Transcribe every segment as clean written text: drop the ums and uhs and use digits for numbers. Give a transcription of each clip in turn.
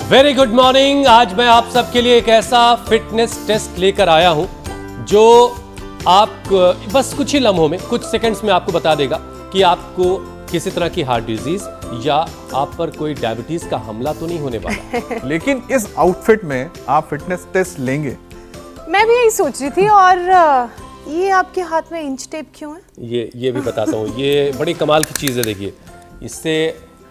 Very good morning. आज मैं आप सबके लिए एक ऐसा फिटनेस टेस्ट लेकर आया हूं जो आप बस कुछ ही लम्हों में, कुछ सेकंड्स में आपको बता देगा कि आपको किसी तरह की हार्ट डिजीज या आप पर कोई डायबिटीज का हमला तो नहीं होने वाला। लेकिन इस आउटफिट में आप फिटनेस टेस्ट लेंगे? मैं भी यही सोच रही थी। और ये आपके हाथ में इंच टेप क्यों है? ये भी बताता हूँ। ये बड़ी कमाल की चीज़ है। देखिए, इससे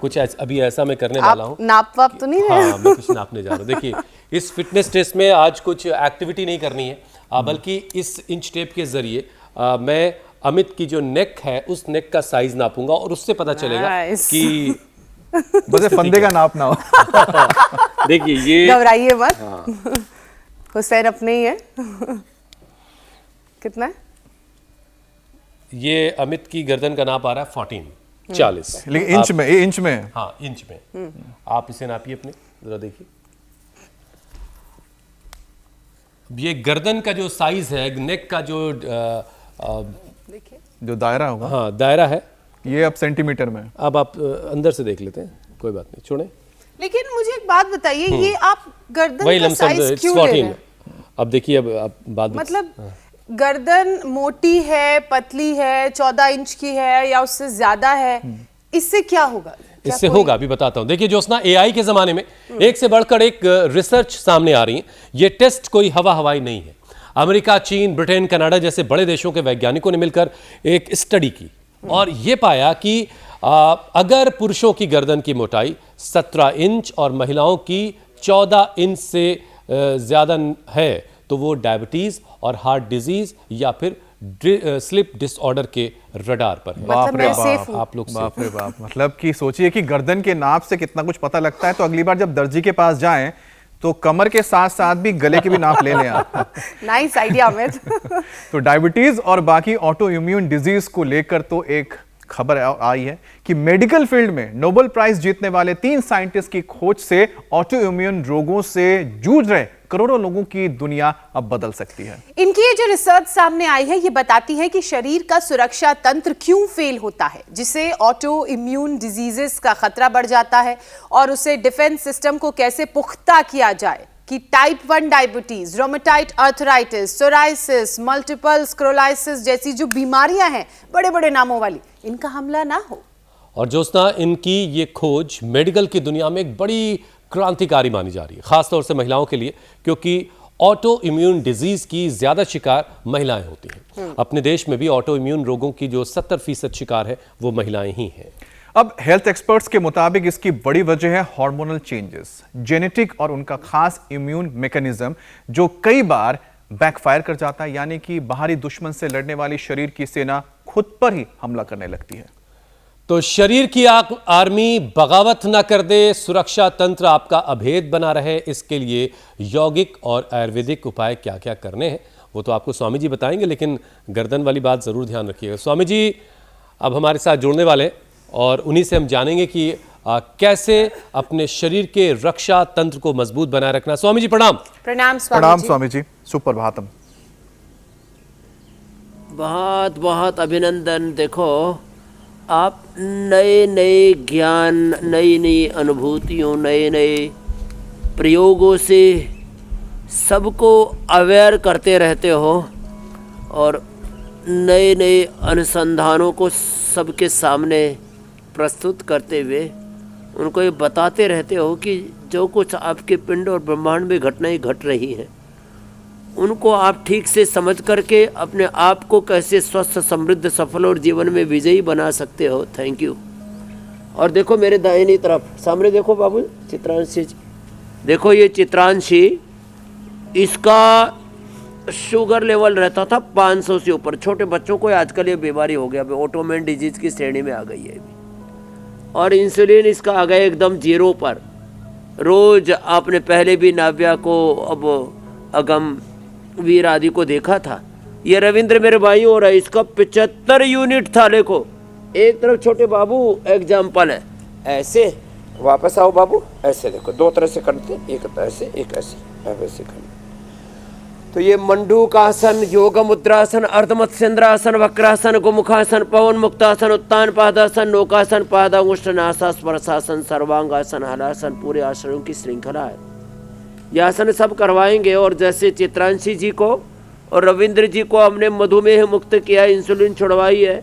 कुछ अभी ऐसा मैं करने वाला हूँ। नाप वाप तो नहीं रहे? हाँ, मैं कुछ नापने जा रहा हूँ। देखिए, इस फिटनेस टेस्ट में आज कुछ एक्टिविटी नहीं करनी है, बल्कि इस इंच टेप के जरिए मैं अमित की जो नेक है उस नेक का साइज नापूंगा और उससे पता चलेगा कि बस फंदे का नाप ना हो। देखिए, ये घबराइए मत। हाँ। हुसैन अपने ही है। कितना है? ये अमित की गर्दन का नाप आ रहा है 40। लेकिन इंच में, ये इंच में है। हाँ, इंच में। आप इसे नापिए अपने, जरा देखिए। ये गर्दन का जो साइज है, नेक का जो देखिए, जो दायरा होगा, हाँ दायरा है, ये अब सेंटीमीटर में। अब आप अंदर से देख लेते हैं, कोई बात नहीं, छोड़ें। लेकिन मुझे एक बात बताइए, ये आप गर्दन वही का साइज क्यों ले रहे हैं? अब देखिए, अब आप बात मतलब गर्दन मोटी है, पतली है, 14 इंच की है या उससे ज्यादा है, इससे क्या होगा? इससे होगा, अभी बताता हूं। देखिए ज्योत्सना, एआई के जमाने में एक से बढ़कर एक रिसर्च सामने आ रही है। ये टेस्ट कोई हवाई नहीं है। अमेरिका, चीन, ब्रिटेन, कनाडा जैसे बड़े देशों के वैज्ञानिकों ने मिलकर एक स्टडी की और ये पाया कि अगर पुरुषों की गर्दन की मोटाई 17 इंच और महिलाओं की 14 इंच से ज्यादा है तो वो डायबिटीज और हार्ट डिजीज या फिर स्लिप डिसऑर्डर के रडार पर है। मतलब मैं सेफ हूं। आप लोग बाप रे बाप। मतलब कि सोचिए कि गर्दन के नाप से कितना कुछ पता लगता है, तो अगली बार जब दर्जी के पास जाएं तो कमर के साथ साथ भी गले के भी नाप ले लें आप। Nice idea Amit. तो डायबिटीज और बाकी ऑटो इम्यून डिजीज को लेकर तो एक खबर आई है कि मेडिकल फील्ड में नोबेल प्राइज जीतने वाले 3 साइंटिस्ट की खोज से ऑटो इम्यून रोगों से जूझ रहे करोड़ों लोगों की दुनिया अब बदल सकती है। इनकी ये जो रिसर्च सामने आई है, ये बताती है कि शरीर का सुरक्षा तंत्र क्यों फेल होता है, जिससे ऑटो इम्यून डिजीजेस का खतरा बढ़ जाता है और उसे डिफेंस सिस्टम को कैसे पुख्ता किया जाए कि type 1 diabetes, rheumatoid arthritis, psoriasis, multiple sclerosis जैसी जो बीमारियां हैं बड़े बड़े नामों वाली, इनका हमला ना हो। और ज्योत्सना, इनकी ये खोज मेडिकल की दुनिया में एक बड़ी क्रांतिकारी मानी जा रही है, खासतौर से महिलाओं के लिए, क्योंकि ऑटो इम्यून डिजीज की ज्यादा शिकार महिलाएं होती हैं। अपने देश में भी ऑटो इम्यून रोगों की जो 70% शिकार है वो महिलाएं ही हैं। अब हेल्थ एक्सपर्ट्स के मुताबिक इसकी बड़ी वजह है हार्मोनल चेंजेस, जेनेटिक और उनका खास इम्यून मैकेनिज्म जो कई बार बैकफायर कर जाता है, यानी कि बाहरी दुश्मन से लड़ने वाली शरीर की सेना खुद पर ही हमला करने लगती है। तो शरीर की आर्मी बगावत ना कर दे, सुरक्षा तंत्र आपका अभेद बना रहे, इसके लिए यौगिक और आयुर्वेदिक उपाय क्या क्या करने हैं वो तो आपको स्वामी जी बताएंगे, लेकिन गर्दन वाली बात जरूर ध्यान रखिएगा। स्वामी जी अब हमारे साथ जुड़ने वाले हैं और उन्हीं से हम जानेंगे कि कैसे अपने शरीर के रक्षा तंत्र को मजबूत बनाए रखना। स्वामी जी प्रणाम। प्रणाम स्वामी जी। सुप्रभातम। बहुत बहुत अभिनंदन। देखो, आप नए नए ज्ञान, नई नई अनुभूतियों, नए नए प्रयोगों से सबको अवेयर करते रहते हो और नए नए अनुसंधानों को सबके सामने प्रस्तुत करते हुए उनको ये बताते रहते हो कि जो कुछ आपके पिंड और ब्रह्मांड में घटनाएं घट रही हैं उनको आप ठीक से समझ करके अपने आप को कैसे स्वस्थ, समृद्ध, सफल और जीवन में विजयी बना सकते हो। Thank you. और देखो मेरे दाहिनी तरफ, सामने देखो बाबू, चित्रांशी जी देखो, ये चित्रांशी, इसका शुगर लेवल रहता था 500 से ऊपर। छोटे बच्चों को आजकल ये बीमारी हो गया, ऑटोइम्यून डिजीज की श्रेणी में आ गई है और इंसुलिन इसका आ गया एकदम 0 पर। रोज आपने पहले भी नाव्या को, अब अगम, वीर आदि को देखा था। ये रविंद्र मेरे भाई हो रहा है, इसका 75 यूनिट था। देखो एक तरफ छोटे बाबू एग्जाम्पल है, ऐसे वापस आओ बाबू, ऐसे देखो, 2 तरह से करते, एक ऐसे एक ऐसे, ऐसे करना। तो ये मंडूकासन, योग मुद्रासन, अर्धमत्स्येंद्रासन, वक्रासन, गोमुखासन, पवन मुक्तासन, उत्तान पादासन, नौकासन, पादांगुष्ठनासा, स्पर्शासन, सर्वांगासन, हलासन, पूरे आसनों की श्रृंखला है। ये आसन सब करवाएंगे। और जैसे चित्रांशी जी को और रविंद्र जी को हमने मधुमेह मुक्त किया, इंसुलिन छुड़वाई है।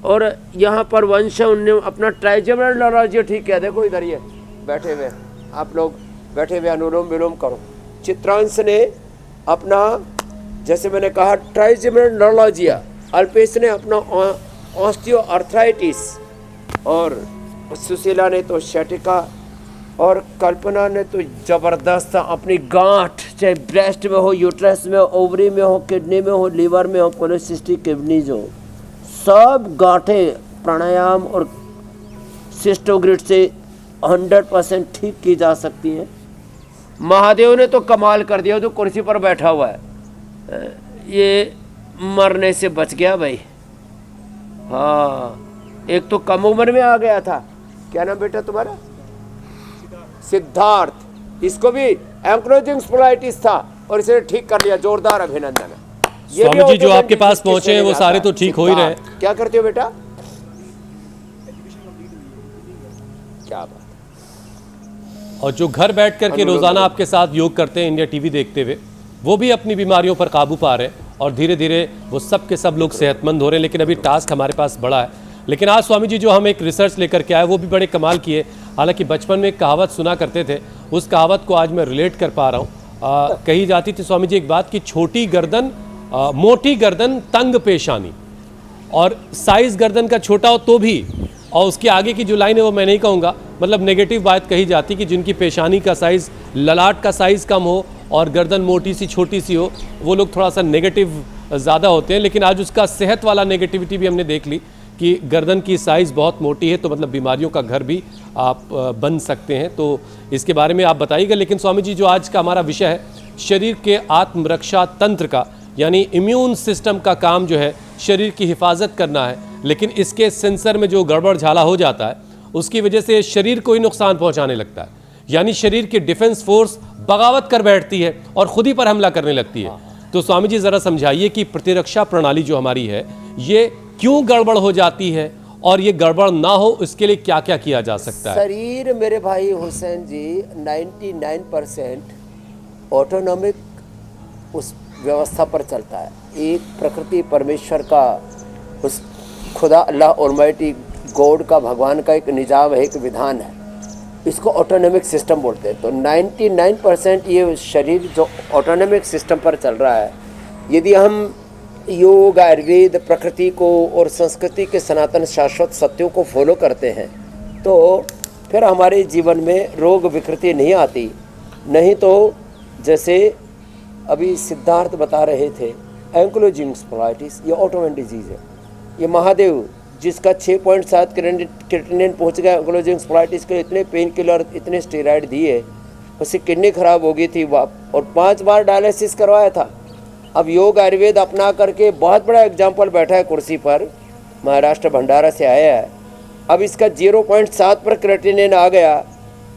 और यहाँ पर वंश उनने अपना ट्राइजेमिनल नॉलेज ठीक है। देखो इधर ये बैठे हुए आप लोग, बैठे हुए अनुलोम विलोम करो। चित्रांश ने अपना, जैसे मैंने कहा, ट्राइजेमिनल नॉलेजिया, अल्पेश ने अपना ऑस्टियो आर्थराइटिस, और सुशीला ने तो शटिका, और कल्पना ने तो ज़बरदस्त अपनी गांठ, चाहे ब्रेस्ट में हो, यूट्रस में हो, ओवरी में हो, किडनी में हो, लीवर में हो, पॉलीसिस्टिक किडनीज हो, सब गांठें प्राणायाम और सिस्टोग्रिड से 100% ठीक की जा सकती हैं। महादेव ने तो कमाल कर दिया, जो कुर्सी पर बैठा हुआ है, ये मरने से बच गया भाई। हाँ, एक तो कम उम्र में आ गया था, क्या नाम बेटा तुम्हारा? सिद्धार्थ। इसको भी एंक्लोजिंग स्पोलाइटिस था और इसे ठीक कर लिया, जोरदार अभिनंदन। स्वामी जी जो आपके पास पहुंचे हैं वो सारे तो ठीक हो ही रहे। क्या करते हो बेटा? क्या बात। और जो घर बैठ करके रोजाना आपके साथ योग करते हैं इंडिया टीवी देखते हुए, वो भी अपनी बीमारियों पर काबू पा रहे हैं और धीरे धीरे वो सब के सब लोग सेहतमंद हो रहे हैं। लेकिन अभी टास्क हमारे पास बड़ा है। लेकिन आज स्वामी जी जो हम एक रिसर्च लेकर के आए वो भी बड़े कमाल किए। हालांकि बचपन में एक कहावत सुना करते थे, उस कहावत को आज मैं रिलेट कर पा रहा हूँ। कही जाती थी स्वामी जी एक बात कि छोटी गर्दन, मोटी गर्दन, तंग पेशानी, और साइज गर्दन का छोटा हो तो भी, और उसके आगे की जो लाइन है वो मैं नहीं कहूँगा, मतलब नेगेटिव बात कही जाती कि जिनकी पेशानी का साइज़, ललाट का साइज़ कम हो और गर्दन मोटी सी छोटी सी हो, वो लोग थोड़ा सा नेगेटिव ज़्यादा होते हैं। लेकिन आज उसका सेहत वाला नेगेटिविटी भी हमने देख ली कि गर्दन की साइज़ बहुत मोटी है तो मतलब बीमारियों का घर भी आप बन सकते हैं। तो इसके बारे में आप बताइएगा। लेकिन स्वामी जी जो आज का हमारा विषय है, शरीर के आत्मरक्षा तंत्र का, यानी इम्यून सिस्टम का काम जो है शरीर की हिफाजत करना है। लेकिन इसके सेंसर में जो गड़बड़ झाला हो जाता है उसकी वजह से शरीर को ही नुकसान पहुंचाने लगता है, यानी शरीर की डिफेंस फोर्स बगावत कर बैठती है और खुद ही पर हमला करने लगती है। तो स्वामी जी ज़रा समझाइए कि प्रतिरक्षा प्रणाली जो हमारी है ये क्यों गड़बड़ हो जाती है और ये गड़बड़ ना हो इसके लिए क्या क्या किया जा सकता है? शरीर मेरे भाई हुसैन जी 99% ऑटोनॉमिक उस व्यवस्था पर चलता है। एक प्रकृति परमेश्वर का, उस खुदा अल्लाह ऑलमाइटी गॉड का, भगवान का एक निज़ाम है, एक विधान है। इसको ऑटोनॉमिक सिस्टम बोलते हैं। तो 99% ये शरीर जो ऑटोनॉमिक सिस्टम पर चल रहा है, यदि हम योग, आयुर्वेद, प्रकृति को और संस्कृति के सनातन शाश्वत सत्यों को फॉलो करते हैं तो फिर हमारे जीवन में रोग विकृति नहीं आती। नहीं तो जैसे अभी सिद्धार्थ बता रहे थे, एंक्लोजिंग स्पोलाइटिस ये ऑटोइम्यून डिजीज़ है। ये महादेव जिसका 6.7 क्रिएटिनिन पहुंच गया एंक्लोजिंग स्पोलाइटिस के, इतने पेन किलर, इतने स्टेरॉइड दिए, उससे किडनी खराब हो गई थी और 5 बार डायलिसिस करवाया था। अब योग आयुर्वेद अपना करके बहुत बड़ा एग्जाम्पल बैठा है कुर्सी पर, महाराष्ट्र भंडारा से आया है। अब इसका 0.7 पर क्रिएटिनिन आ गया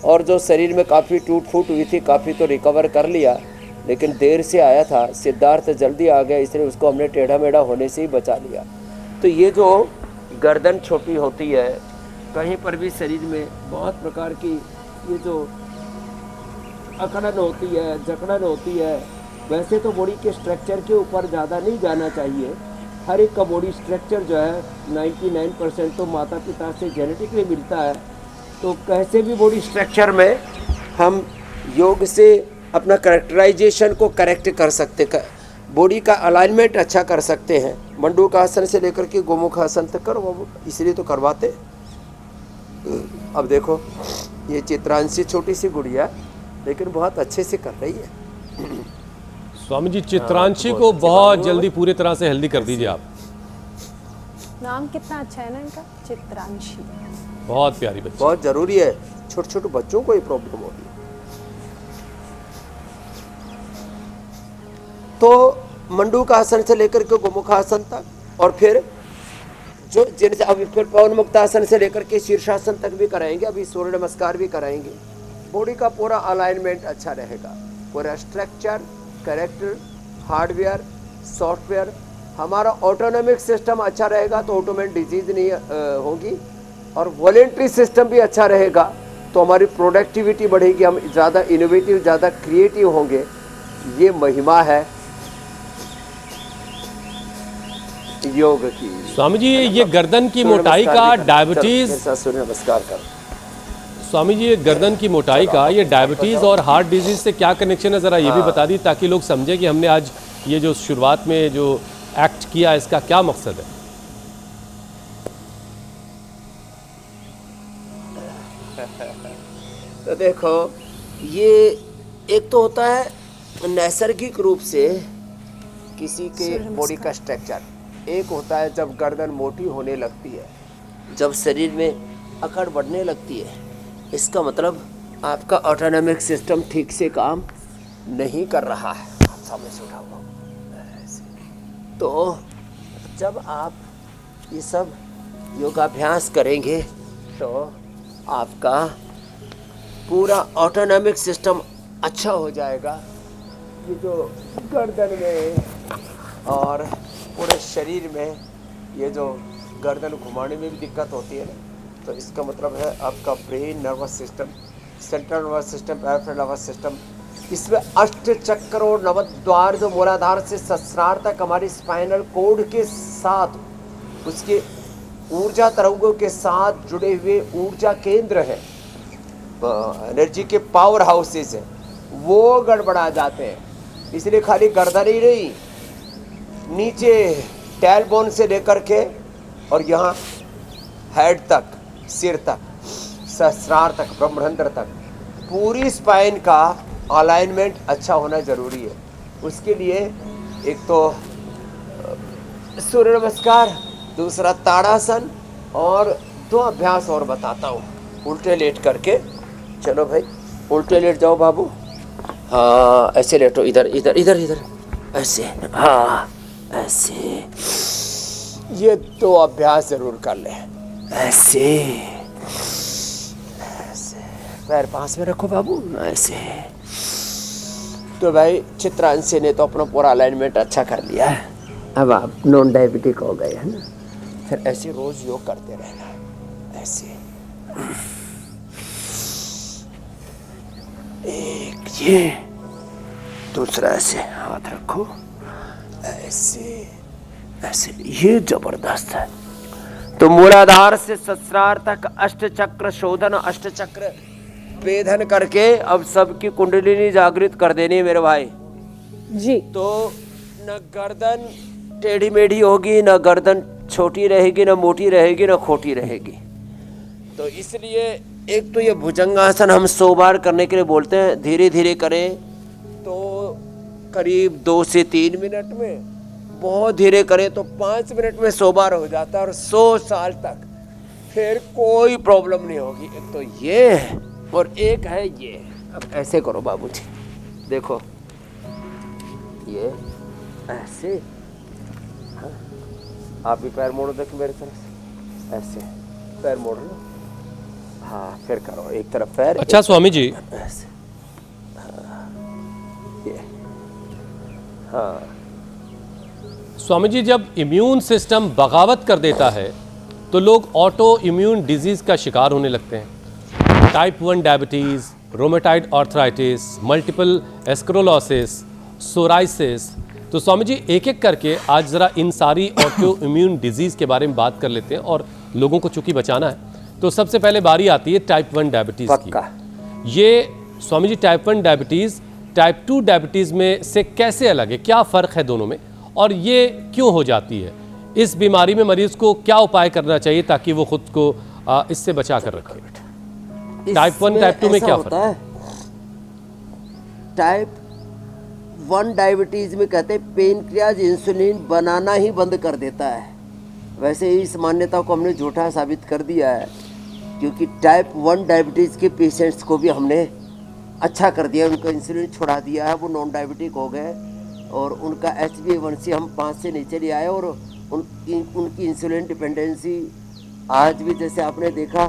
और जो शरीर में काफ़ी टूट फूट हुई थी, काफ़ी तो रिकवर कर लिया, लेकिन देर से आया था। सिद्धार्थ जल्दी आ गया, इसलिए उसको हमने टेढ़ा मेढ़ा होने से ही बचा लिया। तो ये जो गर्दन छोटी होती है, कहीं पर भी शरीर में बहुत प्रकार की ये जो अकड़न होती है, जकड़न होती है, वैसे तो बॉडी के स्ट्रक्चर के ऊपर ज़्यादा नहीं जाना चाहिए। हर एक का बॉडी स्ट्रक्चर जो है 99% तो माता पिता से जेनेटिकली मिलता है। तो कैसे भी बॉडी स्ट्रक्चर में हम योग से अपना करेक्टराइजेशन को करेक्ट कर सकते, बॉडी का अलाइनमेंट अच्छा कर सकते हैं। मंडूकासन से लेकर के गोमुखासन तक करो, इसलिए तो करवाते। अब देखो ये चित्रांशी छोटी सी गुड़िया लेकिन बहुत अच्छे से कर रही है। स्वामी जी चित्रांशी को बहुत जल्दी पूरी तरह से हेल्दी कर दीजिए आप। नाम कितना अच्छा है ना इनका, चित्रांशी। बहुत प्यारी बच्ची, बहुत जरूरी है। छोटे छोटे बच्चों को ये प्रॉब्लम होती है। तो मंडूकासन से लेकर के गोमुखासन तक, और फिर जो जिनसे अभी फिर पवन मुक्तासन से लेकर के शीर्षासन तक भी कराएंगे, अभी सूर्य नमस्कार भी कराएंगे। बॉडी का पूरा अलाइनमेंट अच्छा रहेगा, पूरा स्ट्रक्चर, कैरेक्टर हार्डवेयर, सॉफ्टवेयर, हमारा ऑटोनॉमिक सिस्टम अच्छा रहेगा तो ऑटोमेटिक डिजीज नहीं होगी, और वॉलेंट्री सिस्टम भी अच्छा रहेगा तो हमारी प्रोडक्टिविटी बढ़ेगी, हम ज़्यादा इनोवेटिव, ज़्यादा क्रिएटिव होंगे। ये महिमा है योग की। स्वामी जी ये गर्दन की मोटाई का डायबिटीज, सूर्य नमस्कार कर। स्वामी जी ये गर्दन की मोटाई का ये डायबिटीज और हार्ट डिजीज से क्या कनेक्शन है, जरा ये भी बता दी ताकि लोग समझें कि हमने आज ये जो शुरुआत में जो एक्ट किया इसका क्या मकसद है। तो देखो, ये एक तो होता है नैसर्गिक रूप से किसी के बॉडी का स्ट्रक्चर, एक होता है जब गर्दन मोटी होने लगती है, जब शरीर में अकड़ बढ़ने लगती है, इसका मतलब आपका ऑटोनॉमिक सिस्टम ठीक से काम नहीं कर रहा है। आप समझ उठा हुआ। तो जब आप ये सब योगाभ्यास करेंगे तो आपका पूरा ऑटोनॉमिक सिस्टम अच्छा हो जाएगा। ये जो गर्दन में और पूरे शरीर में ये जो गर्दन घुमाने में भी दिक्कत होती है ना, तो इसका मतलब है आपका brain, nervous system, central nervous system, peripheral nervous system, इसमें अष्ट चक्र और नवद्वार जो मूलाधार से सहस्रार तक हमारी स्पाइनल कोड के साथ, उसके ऊर्जा तरंगों के साथ जुड़े हुए ऊर्जा केंद्र है, एनर्जी के पावर हाउसेस हैं, वो गड़बड़ा जाते हैं। इसलिए खाली गर्दन ही नहीं, नीचे टेल बोन से लेकर के और यहाँ हेड तक, सिर तक, सहस्रार तक, ब्रह्मरंध्र तक, पूरी स्पाइन का अलाइनमेंट अच्छा होना ज़रूरी है। उसके लिए एक तो सूर्य नमस्कार, दूसरा ताड़ासन, और दो अभ्यास और बताता हूँ। उल्टे लेट करके, चलो भाई उल्टे लेट जाओ बाबू, हाँ ऐसे लेटो, इधर इधर इधर इधर, ऐसे, हाँ ऐसे। ये दो अभ्यास जरूर कर ले, ऐसे ऐसे, पैर पास में रखो बाबू, ऐसे। तो भाई चित्रांशी ने तो अपना पूरा अलाइनमेंट अच्छा कर लिया है, अब आप नॉन डायबिटिक हो गए है ना। फिर ऐसे रोज योग करते रहना, ऐसे एक, ये दूसरा ऐसे हाथ रखो, ऐसे ऐसे, ये जबरदस्त है। तो मूलाधार से सहस्रार तक अष्ट चक्र शोधन, अष्ट चक्र वेधन करके अब सबकी कुंडलिनी जागृत कर देनी है मेरे भाई जी। तो न गर्दन टेढ़ी मेढ़ी होगी, न गर्दन छोटी रहेगी, न मोटी रहेगी, न खोटी रहेगी। तो इसलिए एक तो ये भुजंगासन हम 100 बार करने के लिए बोलते हैं, धीरे धीरे करें तो करीब 2 से 3 मिनट में, बहुत धीरे करें तो 5 मिनट में 100 बार हो जाता है, और 100 साल तक फिर कोई प्रॉब्लम नहीं होगी। एक तो ये है और एक है ये। अब ऐसे करो बाबूजी, देखो ये ऐसे, हाँ आप भी पैर मोड़ो, देखो मेरे तरफ, ऐसे पैर मोड़ लो, हाँ फिर करो एक तरफ पैर। अच्छा स्वामी जी, ऐसे, हाँ ये, हाँ स्वामी जी जब इम्यून सिस्टम बगावत कर देता है तो लोग ऑटो इम्यून डिजीज का शिकार होने लगते हैं। Type 1 diabetes, rheumatoid arthritis, multiple sclerosis, psoriasis. तो स्वामी जी एक एक करके आज ज़रा इन सारी ऑटो इम्यून डिजीज़ के बारे में बात कर लेते हैं, और लोगों को चूँकि बचाना है तो सबसे पहले बारी आती है टाइप 1 डायबिटीज़ की। ये Swami ji type 1 diabetes type 2 diabetes में से कैसे अलग है, क्या फ़र्क है दोनों में, और ये क्यों हो जाती है? इस बीमारी में मरीज़ को क्या उपाय करना चाहिए ताकि वो खुद को इससे बचा कर रखे? टाइप 1 टाइप 2 में क्या फर्क है? टाइप 1 डायबिटीज में कहते हैं पेनक्रियाज इंसुलिन बनाना ही बंद कर देता है। वैसे ही इस मान्यता को हमने झूठा साबित कर दिया है, क्योंकि टाइप 1 डायबिटीज के पेशेंट्स को भी हमने अच्छा कर दिया, उनका इंसुलिन छुड़ा दिया है, वो नॉन डायबिटिक हो गए, और उनका HbA1c हम 5 से नीचे ले आए, और उनकी इंसुलिन डिपेंडेंसी आज भी जैसे आपने देखा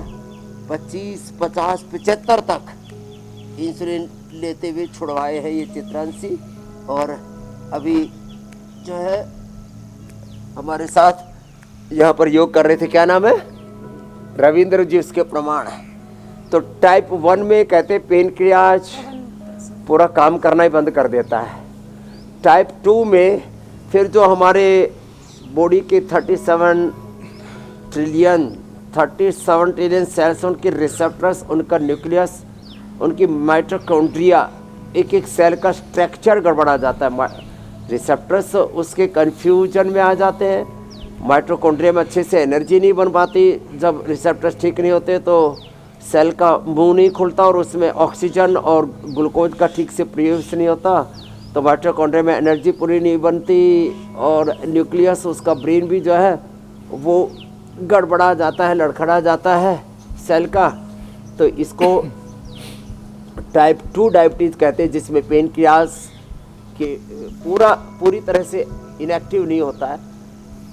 25, 50, 75 तक इंसुलिन लेते हुए छुड़वाए हैं ये चित्रांशी, और अभी जो है हमारे साथ यहाँ पर योग कर रहे थे, क्या नाम है, रविंद्र जी, उसके प्रमाण है। तो टाइप 1 में कहते हैं पेनक्रियाज पूरा काम करना ही बंद कर देता है। टाइप 2 में फिर जो हमारे बॉडी के 37 ट्रिलियन सेल्स, उनके रिसेप्टर्स, उनका न्यूक्लियस, उनकी माइटोकॉन्ड्रिया, एक एक सेल का स्ट्रक्चर गड़बड़ा जाता है। रिसेप्टर्स उसके कन्फ्यूजन में आ जाते हैं। माइटोकॉन्ड्रिया में अच्छे से एनर्जी नहीं बन पाती। जब रिसेप्टर्स ठीक नहीं होते तो सेल का मुंह नहीं खुलता और उसमें ऑक्सीजन और ग्लूकोज का ठीक से प्रयोग नहीं होता, तो माइटोकॉन्ड्रिया में एनर्जी पूरी नहीं बनती और न्यूक्लियस, उसका ब्रेन भी जो है वो गड़बड़ा जाता है, लड़खड़ा जाता है सेल का। तो इसको टाइप 2 डायबिटीज़ कहते हैं, जिसमें पेनक्रियाज के पूरी तरह से इनएक्टिव नहीं होता है।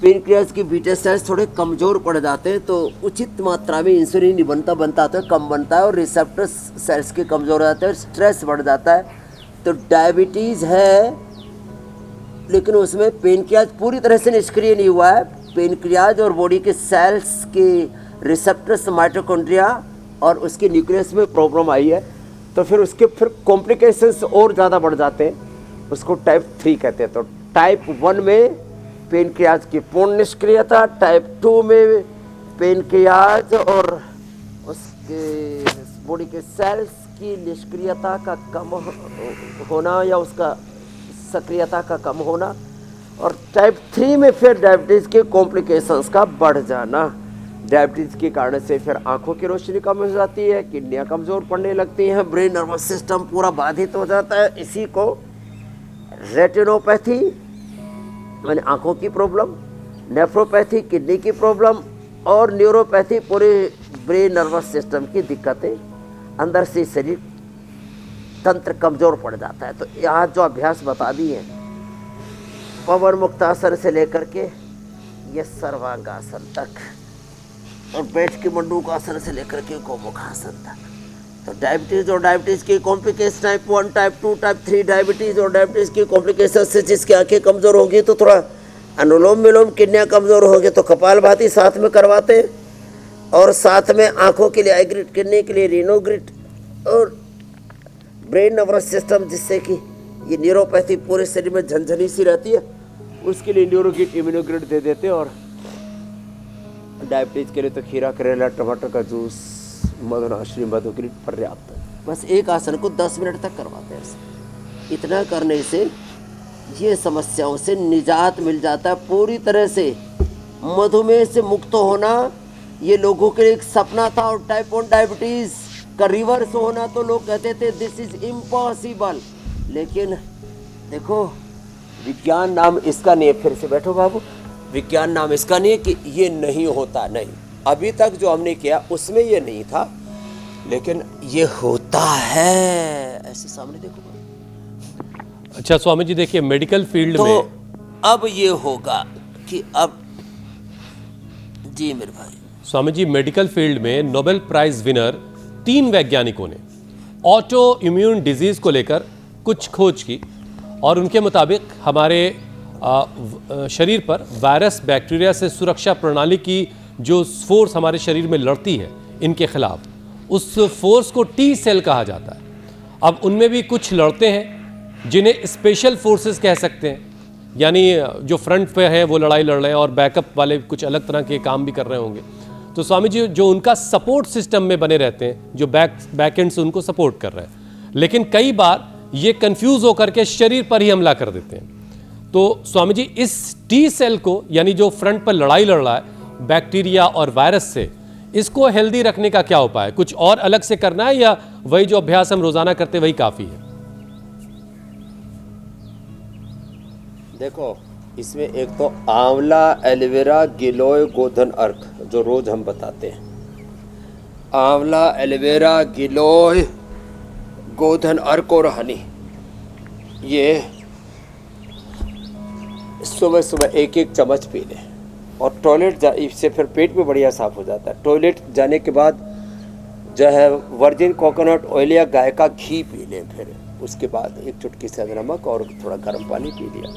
पेनक्रियाज की बीटा सेल्स थोड़े कमज़ोर पड़ जाते हैं, तो उचित मात्रा में इंसुलिन नहीं बनता है, कम बनता है और रिसेप्टर्स सेल्स के कमज़ोर हो जाते हैं, स्ट्रेस बढ़ जाता है। तो डायबिटीज़ है, लेकिन उसमें पेनक्रियाज पूरी तरह से निष्क्रिय नहीं हुआ है। पेनक्रियाज और बॉडी के सेल्स के रिसेप्टर्स, माइटोकॉन्ड्रिया और उसके न्यूक्लियस में प्रॉब्लम आई है, तो फिर उसके कॉम्प्लिकेशंस और ज़्यादा बढ़ जाते हैं, उसको टाइप 3 कहते हैं। तो टाइप 1 में पेनक्रियाज की पूर्ण निष्क्रियता, टाइप 2 में पेनक्रियाज और उसके बॉडी के सेल्स की निष्क्रियता का कम होना या उसका सक्रियता का कम होना, और टाइप 3 में फिर डायबिटीज़ के कॉम्प्लिकेशंस का बढ़ जाना। डायबिटीज़ के कारण से फिर आंखों की रोशनी कम हो जाती है, किडनियाँ कमज़ोर पड़ने लगती हैं, ब्रेन नर्वस सिस्टम पूरा बाधित हो जाता है। इसी को रेटिनोपैथी यानी आंखों की प्रॉब्लम, नेफ्रोपैथी किडनी की प्रॉब्लम और न्यूरोपैथी पूरे ब्रेन नर्वस सिस्टम की दिक्कतें, अंदर से शरीर तंत्र कमज़ोर पड़ जाता है। तो यहाँ जो अभ्यास बता दिए हैं, पवन मुक्तासन से लेकर के ये सर्वांगासन तक और बैठ के मंडूकासन से लेकर के गोमुखासन तक, तो डायबिटीज़ और डायबिटीज़ की complication type 1, type 2, type 3 diabetes और डायबिटीज़ की कॉम्प्लिकेशन से जिसकी आंखें कमज़ोर होगी तो थोड़ा अनुलोम विलोम, किडनियाँ कमज़ोर होगी तो कपालभाति साथ में करवाते हैं, और साथ में आँखों के लिए आईग्रिड, किडनी के लिए रीनोग्रिड और ब्रेन नर्वस सिस्टम, जिससे कि ये न्यूरोपैथी पूरे शरीर में झनझनी सी रहती है, उसके लिए न्यूरोग्रिड, इम्यूनोग्रिड दे देते हैं। और डायबिटीज़ के लिए तो खीरा, करेला, टमाटर का जूस, मधुनाश्री, मधुग्रिड पर्याप्त है। बस एक आसन को 10 मिनट तक करवाते हैं। इतना करने से ये समस्याओं से निजात मिल जाता है पूरी तरह से। मधुमेह से मुक्त होना ये लोगों के लिए एक सपना था, और टाइप 1 डायबिटीज़ का रिवर्स होना तो लोग कहते थे दिस इज इम्पॉसिबल। लेकिन देखो, विज्ञान नाम इसका नहीं है, फिर से बैठो बाबू, विज्ञान नाम इसका नहीं है कि ये नहीं होता, नहीं, अभी तक जो हमने किया उसमें ये नहीं था, लेकिन ये होता है। ऐसे सामने देखो। अच्छा स्वामी जी, देखिए मेडिकल फील्ड तो में अब ये होगा कि अब जी मेरे भाई, स्वामी जी मेडिकल फील्ड में नोबेल प्राइज विनर 3 वैज्ञानिकों ने ऑटो इम्यून डिजीज को लेकर कुछ खोज की, और उनके मुताबिक हमारे शरीर पर वायरस, बैक्टीरिया से सुरक्षा प्रणाली की जो फोर्स हमारे शरीर में लड़ती है इनके खिलाफ, उस फोर्स को टी सेल कहा जाता है। अब उनमें भी कुछ लड़ते हैं जिन्हें स्पेशल फोर्सेस कह सकते हैं, यानी जो फ्रंट पे है वो लड़ाई लड़ रहे हैं और बैकअप वाले कुछ अलग तरह के काम भी कर रहे होंगे। तो स्वामी जी जो उनका सपोर्ट सिस्टम में बने रहते हैं, जो बैक एंड से उनको सपोर्ट कर रहे हैं, लेकिन कई बार ये कंफ्यूज होकर के शरीर पर ही हमला कर देते हैं। तो स्वामी जी इस टी सेल को, यानी जो फ्रंट पर लड़ाई लड़ रहा है बैक्टीरिया और वायरस से, इसको हेल्दी रखने का क्या उपाय है? कुछ और अलग से करना है या वही जो अभ्यास हम रोजाना करते वही काफी है? देखो, इसमें एक तो आंवला, एलोवेरा, गिलोय, गोधन अर्क जो रोज हम बताते हैं, आंवला, एलोवेरा, गिलोय, गोधन अर्क और हनी, ये सुबह सुबह 1-1 चम्मच पी लें। और टॉयलेट इससे फिर पेट भी बढ़िया साफ हो जाता है। टॉयलेट जाने के बाद जो है वर्जिन कोकोनट ऑयल या गाय का घी पी लें। फिर उसके बाद एक चुटकी से नमक और थोड़ा गर्म पानी पी लिया।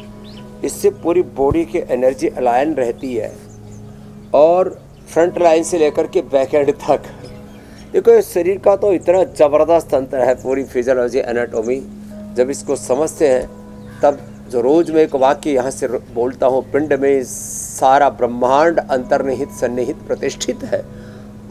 इससे पूरी बॉडी की एनर्जी अलाइन रहती है और फ्रंट लाइन से लेकर के बैक एंड तक। देखो इस शरीर का तो इतना ज़बरदस्त तंत्र है, पूरी फिजियोलॉजी एनाटॉमी। जब इसको समझते हैं तब जो रोज़ में एक वाक्य यहाँ से बोलता हूँ, पिंड में सारा ब्रह्मांड अंतर्निहित सन्निहित प्रतिष्ठित है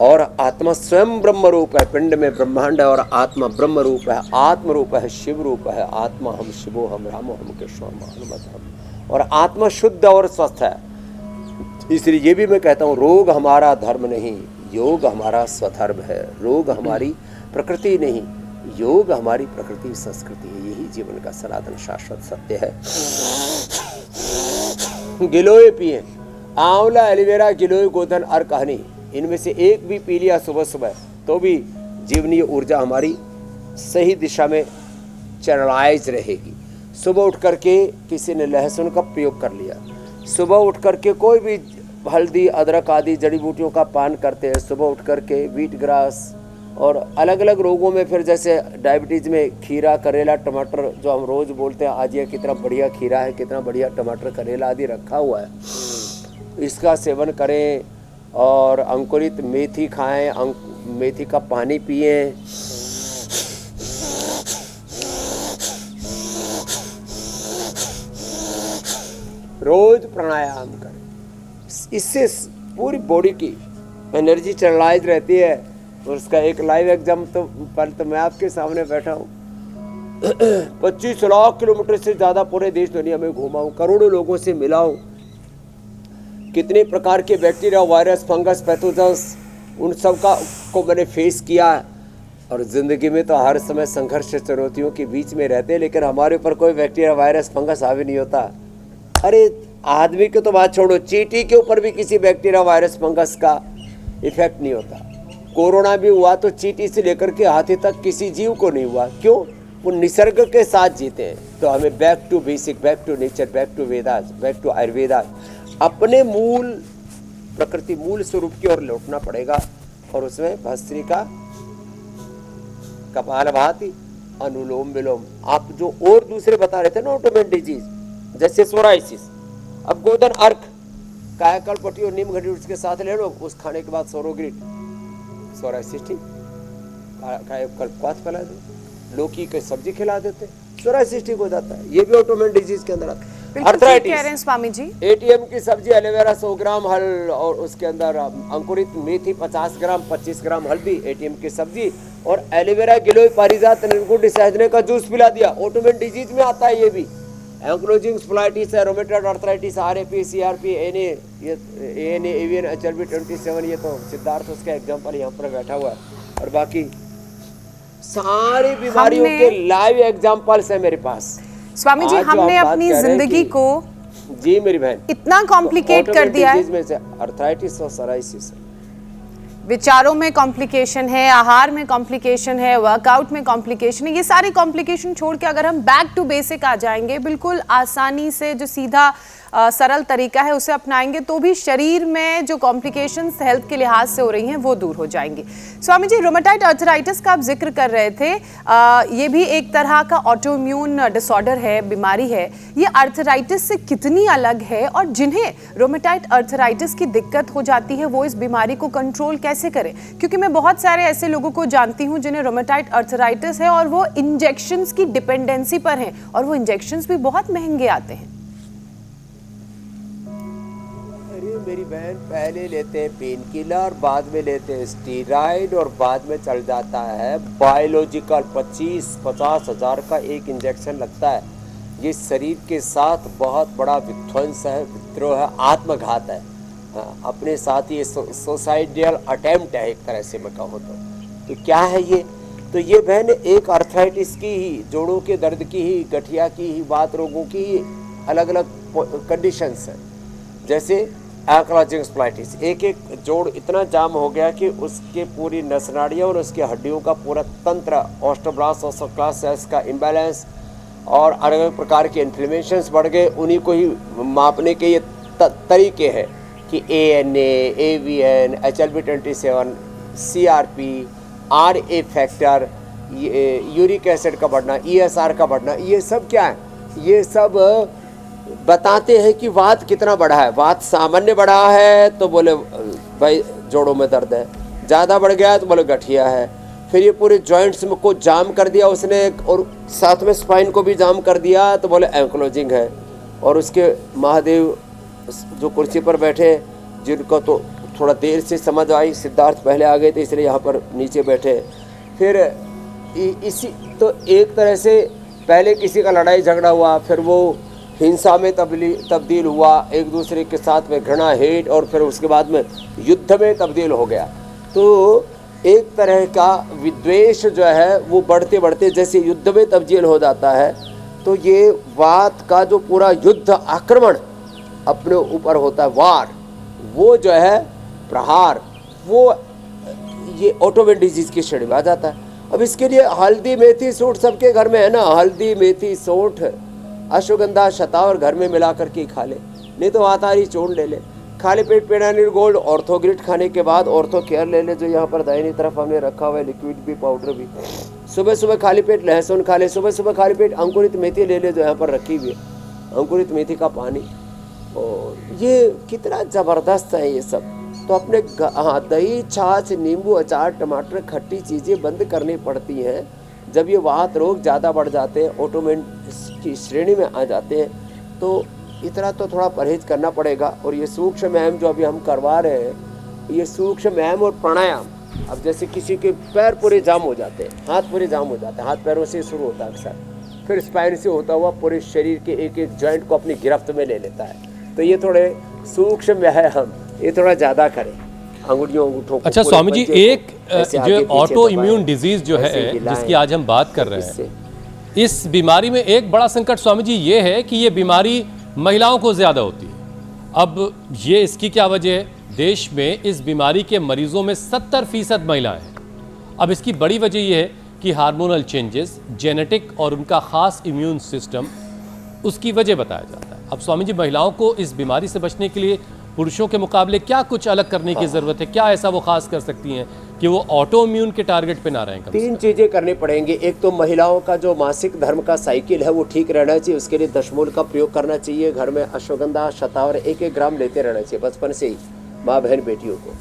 और आत्मा स्वयं ब्रह्म रूप है। पिंड में ब्रह्मांड है और आत्मा ब्रह्म रूप है, आत्म रूप है, शिव रूप है। आत्मा हम शिवो हम रामो हम कृष्णो हम हनुमत हम। और आत्मा शुद्ध और स्वस्थ है। इसलिए ये भी मैं कहता हूँ, रोग हमारा धर्म नहीं, योग हमारा स्वधर्म है। रोग हमारी प्रकृति नहीं, योग हमारी प्रकृति संस्कृति है। यही जीवन का सनातन शाश्वत सत्य है। गिलोय पिए, आंवला, एलोवेरा, गिलोय, गोधन, अर्क, हनी, इनमें से एक भी पी लिया सुबह सुबह तो भी जीवनीय ऊर्जा हमारी सही दिशा में चैनलाइज रहेगी। सुबह उठ करके किसी ने लहसुन का प्रयोग कर लिया, सुबह उठ करके कोई भी हल्दी, अदरक आदि जड़ी बूटियों का पान करते हैं, सुबह उठ करके व्हीट ग्रास और अलग अलग रोगों में, फिर जैसे डायबिटीज़ में खीरा, करेला, टमाटर जो हम रोज़ बोलते हैं, आज ये कितना बढ़िया खीरा है, कितना बढ़िया टमाटर, करेला आदि रखा हुआ है, इसका सेवन करें। और अंकुरित मेथी खाएं, मेथी का पानी पिएं। रोज प्राणायाम करें, इससे पूरी बॉडी की एनर्जी चैनलाइज रहती है। और उसका एक लाइव एग्जाम तो मैं आपके सामने बैठा हूँ। 25 लाख किलोमीटर से ज़्यादा पूरे देश दुनिया में घूमा हूँ, करोड़ों लोगों से मिला हूँ। कितने प्रकार के बैक्टीरिया, वायरस, फंगस, पैथोजन्स, उन सब को मैंने फेस किया है। और ज़िंदगी में तो हर समय संघर्ष चुनौतियों के बीच में रहते हैं, लेकिन हमारे ऊपर कोई बैक्टीरिया, वायरस, फंगस हावी नहीं होता। अरे आदमी की तो बात छोड़ो, चींटी के ऊपर भी किसी बैक्टीरिया, वायरस, फंगस का इफेक्ट नहीं होता। कोरोना भी हुआ तो चींटी से लेकर के हाथी तक किसी जीव को नहीं हुआ। क्यों? वो निसर्ग के साथ जीते हैं। तो हमें back to basic, back to nature, back to Vedas, back to Ayurveda, अपने मूल प्रकृति, मूल स्वरूप की ओर लौटना पड़ेगा। और उसमें भस्त्रिका, कपालभाति, अनुलोम विलोम, आप जो और दूसरे बता रहे थे ना ऑटोइम्यून डिजीज, जैसे सोराइसिस, अब गोधन, अर्क, कायाकल्पट्टी और नीम घटी उसके साथ ले लो, उस खाने के बाद सोरोग्रिड, सोराइसिस ठीक, कायाकल्पवात पिला दो, लौकी की सब्जी खिला देते, सोराइसिस ठीक हो जाता है। ये भी ऑटोइम्यून डिजीज के अंदर आता है। अर्थराइटिस, स्वामी जी, एटीएम की सब्जी, एलोवेरा 100 ग्राम, हल और उसके अंदर अंकुरित मेथी 50 ग्राम, 25 ग्राम हल्दी, एटीएम की सब्जी और एलोवेरा, गिलोय, पारिजात, निर्गुण, सहजने का जूस पिला दिया। ऑटोइम्यून डिजीज में आता है ये भी। एंक्लोजिंग स्पोलाइटिस है, rheumatoid arthritis, RAP, CRP, NA, एवियन, एचएलवी 27, ये तो सिद्धार्थ उसका एग्जांपल यहाँ पर बैठा हुआ है। और बाकी सारी बीमारियों के लाइव एग्जांपल्स है मेरे पास। स्वामी जी, हमने अपनी जिंदगी को, जी मेरी बहन, इतना कॉम्प्लिकेट कर दिया है। में से अर्थराइटिस और सोराइसिस, विचारों में कॉम्प्लिकेशन है, आहार में कॉम्प्लिकेशन है, वर्कआउट में कॉम्प्लिकेशन है। ये सारी कॉम्प्लिकेशन छोड़ के अगर हम बैक टू बेसिक आ जाएंगे, बिल्कुल आसानी से जो सीधा सरल तरीका है उसे अपनाएंगे, तो भी शरीर में जो कॉम्प्लिकेशंस हेल्थ के लिहाज से हो रही हैं वो दूर हो जाएंगी। स्वामी जी, रोमेटॉइड अर्थराइटिस का आप जिक्र कर रहे थे, ये भी एक तरह का ऑटोइम्यून डिसऑर्डर है, बीमारी है। ये अर्थराइटिस से कितनी अलग है और जिन्हें रोमेटॉइड अर्थराइटिस की दिक्कत हो जाती है वो इस बीमारी को कंट्रोल कैसे करें? क्योंकि मैं बहुत सारे ऐसे लोगों को जानती हूँ जिन्हें रोमेटॉइड अर्थराइटिस है और वो इंजेक्शंस की डिपेंडेंसी पर हैं और वो इंजेक्शंस भी बहुत महंगे आते हैं। मेरी बहन, पहले लेते हैं पेन किलर, बाद में लेते हैं स्टीरॉइड और बाद में चल जाता है बायोलॉजिकल। 25-50 हज़ार का एक इंजेक्शन लगता है। ये शरीर के साथ बहुत बड़ा विध्वंस है, विद्रोह है, आत्मघात है। अपने साथ ये सोसाइडियल अटेम्प्ट है एक तरह से मैं कहूँ तो क्या है ये? तो ये बहन एक अर्थराइटिस की ही, जोड़ों के दर्द की ही, गठिया की ही, वात रोगों की ही अलग अलग कंडीशंस हैं। जैसे एंक्लोजिंग स्पोलाइटिस, एक एक जोड़ इतना जाम हो गया कि उसके पूरी नस नाड़ियाँ और उसकी हड्डियों का पूरा तंत्र, ऑस्टोब्लास्ट, ऑस्टोक्लास्ट सेल्स का इम्बैलेंस और अलग अलग प्रकार के इन्फ्लेमेशंस बढ़ गए। उन्हीं को ही मापने के ये तरीके हैं कि ANA, AVN, HLB27, CRP, RA factor, ये यूरिक एसिड का बढ़ना, ESR का बढ़ना, ये सब क्या है? ये सब बताते हैं कि वात कितना बढ़ा है। वात सामान्य बढ़ा है तो बोले भाई जोड़ों में दर्द है, ज़्यादा बढ़ गया है तो बोले गठिया है। फिर ये पूरे जॉइंट्स में को जाम कर दिया उसने, और साथ में स्पाइन को भी जाम कर दिया तो बोले एंक्लोजिंग है। और उसके महादेव जो कुर्सी पर बैठे, जिनको तो थोड़ा देर से समझ आई, सिद्धार्थ पहले आ गए थे इसलिए यहाँ पर नीचे बैठे। फिर इसी तो एक तरह से पहले किसी का लड़ाई झगड़ा हुआ, फिर वो हिंसा में तब्दील हुआ, एक दूसरे के साथ में घृणा, हेट, और फिर उसके बाद में युद्ध में तब्दील हो गया। तो एक तरह का विद्वेष जो है वो बढ़ते बढ़ते जैसे युद्ध में तब्दील हो जाता है। तो ये वात का जो पूरा युद्ध आक्रमण अपने ऊपर होता है, वार, वो जो है प्रहार, वो ये ऑटोइम्यून डिजीज की श्रेणी में आ जाता है। अब इसके लिए हल्दी मेथी सूंठ सबके घर में है ना, हल्दी मेथी सूंठ अश्वगंधा शतावर घर में मिला करके खा ले, नहीं तो आतारी चूर्ण ले ले। खाली पेट पेडानिल गोल्ड ऑर्थोग्रिट खाने के बाद ऑर्थो केयर ले ले, जो यहाँ पर दाहिनी तरफ हमने रखा हुआ है, लिक्विड भी पाउडर भी। सुबह सुबह खाली पेट लहसुन खा ले, सुबह सुबह खाली पेट अंकुरित मेथी ले ले, जो यहाँ पर रखी हुई है, अंकुरित मेथी का पानी। और ये कितना ज़बरदस्त है ये सब। तो अपने हाँ, दही, छाछ, नींबू, अचार, टमाटर, खट्टी चीज़ें बंद करनी पड़ती हैं। जब ये वात रोग ज़्यादा बढ़ जाते हैं, ऑटोइम्यून की श्रेणी में आ जाते हैं, तो इतना तो थोड़ा परहेज करना पड़ेगा। और ये सूक्ष्म व्यायाम जो अभी हम करवा रहे हैं, ये सूक्ष्म व्यायाम और प्राणायाम, अब जैसे किसी के पैर पूरे जाम हो जाते हैं, हाथ पूरे जाम हो जाते हैं, हाथ पैरों से शुरू होता है अक्सर, फिर स्पाइन से होता हुआ पूरे शरीर के एक एक जॉइंट को अपनी गिरफ्त में ले लेता है। तो ये थोड़े सूक्ष्म व्यायाम ये थोड़ा ज़्यादा करें, अंगुलियों अंगूठों को। अच्छा स्वामी जी, एक ऐसे आगे जो पीछे ऑटो इम्यून दबाएं, डिजीज जो ऐसे है हिलाएं, जिसकी आज हम बात कर रहे हैं, इससे इस बीमारी में एक बड़ा संकट स्वामी जी ये है कि ये बीमारी महिलाओं को ज़्यादा होती है। अब ये इसकी क्या वजह है? देश में इस बीमारी के मरीजों में 70% महिलाएं हैं। अब इसकी बड़ी वजह यह है कि हार्मोनल चेंजेस, जेनेटिक और उनका खास इम्यून सिस्टम उसकी वजह बताया जाता है। अब स्वामी जी, महिलाओं को इस बीमारी से बचने के लिए पुरुषों के मुकाबले क्या कुछ अलग करने की ज़रूरत है? क्या ऐसा वो खास कर सकती हैं कि वो ऑटो इम्यून के टारगेट पे ना रहें? तीन चीज़ें करनी पड़ेंगी। एक तो महिलाओं का जो मासिक धर्म का साइकिल है वो ठीक रहना चाहिए, उसके लिए दशमूल का प्रयोग करना चाहिए। घर में अश्वगंधा शतावर 1-1 ग्राम लेते रहना चाहिए बचपन से ही, माँ बहन बेटियों को।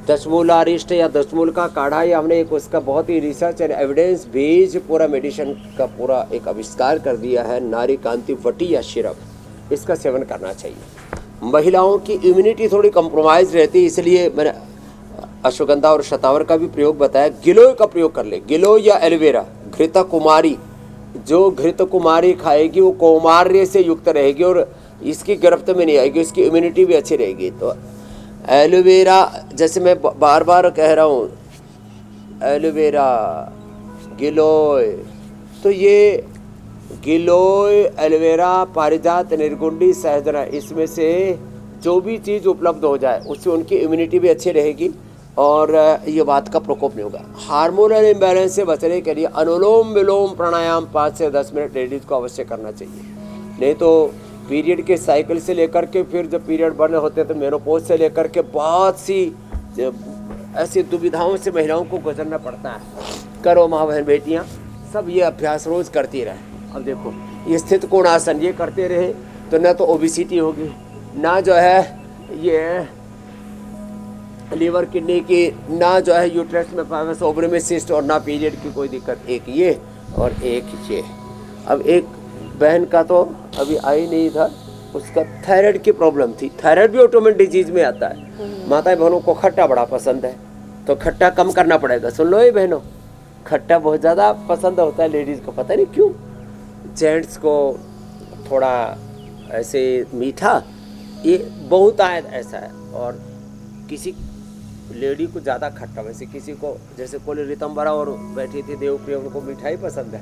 दशमूलारिष्ट या दशमूल का काढ़ा, या हमने एक उसका बहुत ही रिसर्च एंड एविडेंस बेस्ड पूरा मेडिसिन का पूरा एक आविष्कार कर दिया है, नारी कांति वटी या सिरप, इसका सेवन करना चाहिए। महिलाओं की इम्यूनिटी थोड़ी कंप्रोमाइज रहती है, इसलिए मैंने अश्वगंधा और शतावर का भी प्रयोग बताया। गिलोय का प्रयोग कर ले, गिलोय या एलोवेरा। घृत कुमारी, जो घृत कुमारी खाएगी वो कौमार्य से युक्त रहेगी और इसकी गिरफ्त में नहीं आएगी, इसकी इम्यूनिटी भी अच्छी रहेगी। तो एलोवेरा, जैसे मैं बार बार कह रहा हूँ, एलोवेरा, गिलोय, तो ये गिलोय, एलोवेरा, पारिजात, निर्गुंडी, सहजना, इसमें से जो भी चीज़ उपलब्ध हो जाए उससे उनकी इम्यूनिटी भी अच्छी रहेगी और ये बात का प्रकोप नहीं होगा। हार्मोनल इम्बैलेंस से बचने के लिए अनुलोम विलोम प्राणायाम 5 से 10 मिनट लेडीज़ को अवश्य करना चाहिए। नहीं तो पीरियड के साइकिल से लेकर के फिर जब पीरियड बने होते हैं तो मेनोपॉज से लेकर के बहुत सी ऐसी दुविधाओं से महिलाओं को गुजरना पड़ता है। करो माँ बहन बेटियाँ, सब ये अभ्यास रोज़ करती रहे। अब देखो ये स्थित कोण आसन ये करते रहे तो ना तो ओबिसिटी होगी, ना जो है ये लीवर किडनी की, ना जो है यूट्रस में पाइवस ओवरी में सिस्ट, और ना पीरियड की कोई दिक्कत। एक ये और एक ये। अब एक बहन का तो अभी आई नहीं था, उसका थायराइड की प्रॉब्लम थी। थायराइड भी ऑटोइम्यून डिजीज में आता है। माता बहनों को खट्टा बड़ा पसंद है तो खट्टा कम करना पड़ेगा। सुन लो ये बहनों, खट्टा बहुत ज़्यादा पसंद होता है लेडीज़ को, पता नहीं क्यों। जेंट्स को थोड़ा ऐसे मीठा, ये बहुत आयत ऐसा है। और किसी लेडी को ज़्यादा खट्टा, वैसे किसी को, जैसे कोली रितंबरा और बैठी थी देवप्रिय, उनको मिठाई पसंद है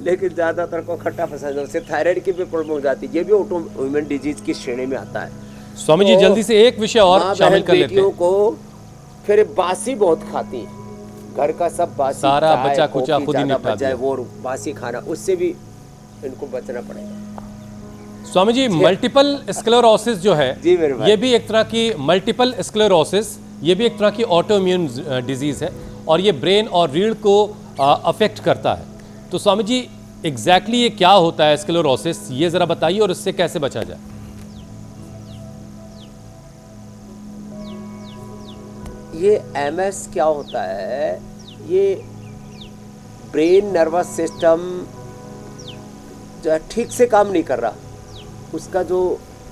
लेकिन ज़्यादातर को खट्टा पसंद है। उससे थायराइड की भी प्रॉब्लम हो जाती है, ये भी ऑटोइम्यून डिजीज की श्रेणी में आता है। स्वामी जी जल्दी से एक विषय और शामिल कर लेते हैं। को फिर बासी बहुत खाती है, घर का सब बासी, सारा बचा कुचा खुद ही निपटा दिया, वो बासी खाना, उससे भी इनको बचना पड़ेगा। स्वामी जी मल्टीपल स्क्लेरोसिस जो है, जी मेरे भाई, ये भी एक तरह की मल्टीपल स्क्लेरोसिस, ये भी एक तरह की ऑटो इम्यून डिजीज है और ये ब्रेन और रीढ़ को अफेक्ट करता है। तो स्वामी जी एग्जैक्टली ये क्या होता है स्क्लेरोसिस, ये जरा बताइए और इससे कैसे बचा जाए। ये एमएस क्या होता है, ये ब्रेन नर्वस सिस्टम जो है ठीक से काम नहीं कर रहा, उसका जो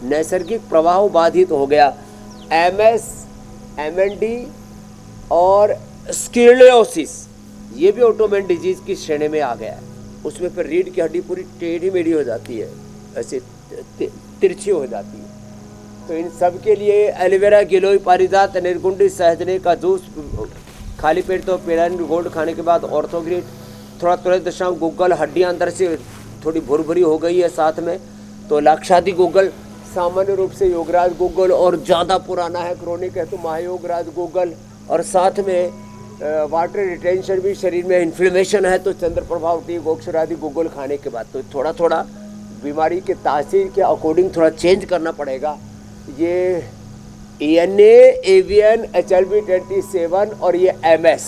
नैसर्गिक प्रवाह बाधित हो गया। एमएस, एमएनडी और स्क्लेरोसिस ये भी ऑटोइम्यून डिजीज की श्रेणी में आ गया है। उसमें फिर रीढ़ की हड्डी पूरी टेढ़ी मेढ़ी हो जाती है, ऐसे तिरछी हो जाती है। तो इन सब के लिए एलोवेरा, गिलोय, पारिजात, निर्गुंडी, सहजने का जूस, खाली पेट तो पेराइन गोल्ड खाने के बाद ऑर्थोग्रिड, थोड़ा तुरंत दशांक गूगल, हड्डियाँ अंदर से थोड़ी भुरभुरी हो गई है साथ में तो लाक्षादि गूगल, सामान्य रूप से योगराज गूगल, और ज़्यादा पुराना है क्रोनिक है तो महायोगराज गूगल, और साथ में वाटर रिटेंशन भी, शरीर में इन्फ्लेमेशन है तो चंद्र प्रभाव टी, गोक्षर आदि गूगल खाने के बाद। तो थोड़ा थोड़ा बीमारी के तासीर के अकॉर्डिंग थोड़ा चेंज करना पड़ेगा। ये ENA, एवियन, HLB27 और ये MS,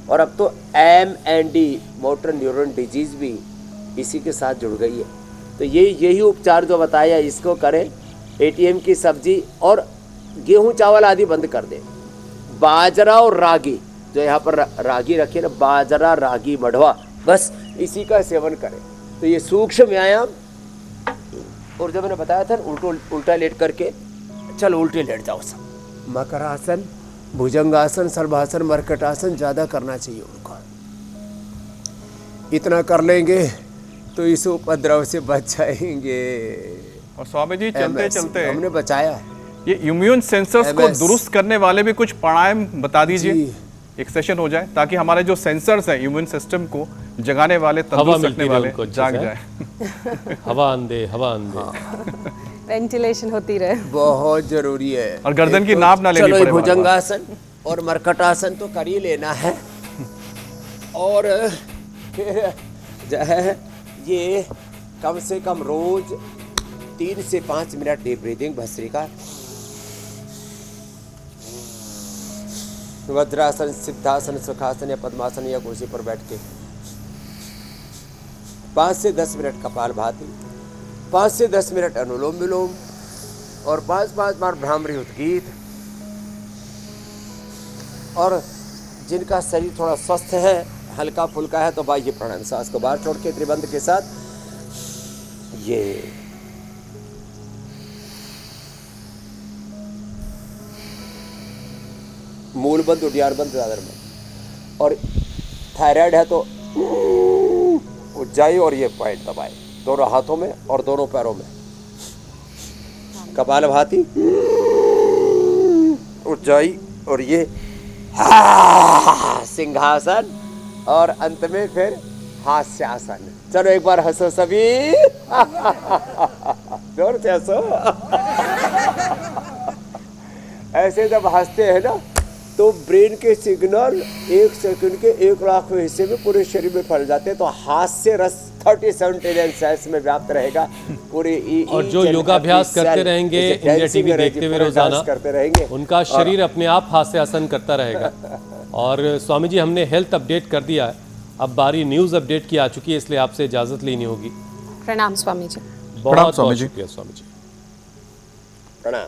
और अब तो MND, मोटर न्यूरॉन डिजीज़ भी इसी के साथ जुड़ गई है। तो यही उपचार जो बताया इसको करें। ATM की सब्जी और गेहूं चावल आदि बंद कर दें। बाजरा और रागी, जो यहाँ पर रागी रखिए ना, बाजरा, रागी, मड़वा, बस इसी का सेवन करें। तो ये सूक्ष्म व्यायाम, और जब मैंने बताया था उल्टा लेट करके, चलो उल्टे लेट जाओ सब। मकरासन, भुजंगासन, सर्वासन, मरकटासन ज़्यादा करना चाहिए उनको। इतना कर लेंगे तो इस उपद्रव से बच जाएंगे। और स्वामी जी चलते चलते हमने बचाया है। ये इम्यून सेंसर्स को दुरुस्त करने वाले भी कुछ प्राणायाम बता दीजिए, एक सेशन हो जाए, ताकि हमारे जो सेंसर्स हैं इम्यून सिस्टम को जगाने वाले, तंदुरुस्त रखने वाले जाग जाए। हवा अंधे, हवा अंधे, वेंटिलेशन होती रहे, बहुत जरूरी है। और गर्दन की नाप ना लेनी पड़े। चलो भुजंगासन और मरकटासन तो कर ही लेना है, और फिर जो है ये कम से कम रोज 3 से 5 minute deep breathing bhastrika, vajrasana, siddhasana, sukhasana या पद्मासन या कुर्सी पर बैठ के 5 से 10 मिनट कपालभाति, 5 से 10 मिनट अनुलोम विलोम, और 5-5 बार भ्रामरी उद्गीत। और जिनका शरीर थोड़ा स्वस्थ है, हल्का फुल्का है, तो बाह्य प्राणायाम, सांस को बाहर छोड़ के त्रिबंध के साथ ये मूल बंद, उडियार बंद, दादर बंद। और थायराइड है तो उज्जाई और ये पॉइंट दबाए दोनों हाथों में और दोनों पैरों में। कपालभाति, उज्जाई और ये सिंहासन, और अंत में फिर हास्यासन। चलो एक बार हंसो सभी, जोर से हंसो। ऐसे जब हंसते हैं ना तो ब्रेन के सिग्नल 1 सेकंड के 1 लाखवें हिस्से में पूरे शरीर में फैल जाते हैं। तो हास्य रस 37 ट्रिलियन सेल्स में व्याप्त रहेगा पूरे। और जो योगाभ्यास करते रहेंगे, इंडिया टीवी देखते हुए रोजाना, करते रहेंगे, उनका शरीर अपने आप हास्यासन करता रहेगा। और स्वामी जी हमने हेल्थ अपडेट कर दिया है, अब बारी न्यूज़ अपडेट की आ चुकी है, इसलिए आपसे इजाज़त लेनी होगी। प्रणाम स्वामी जी। बहुत बहुत शुक्रिया स्वामी जी। प्रणाम।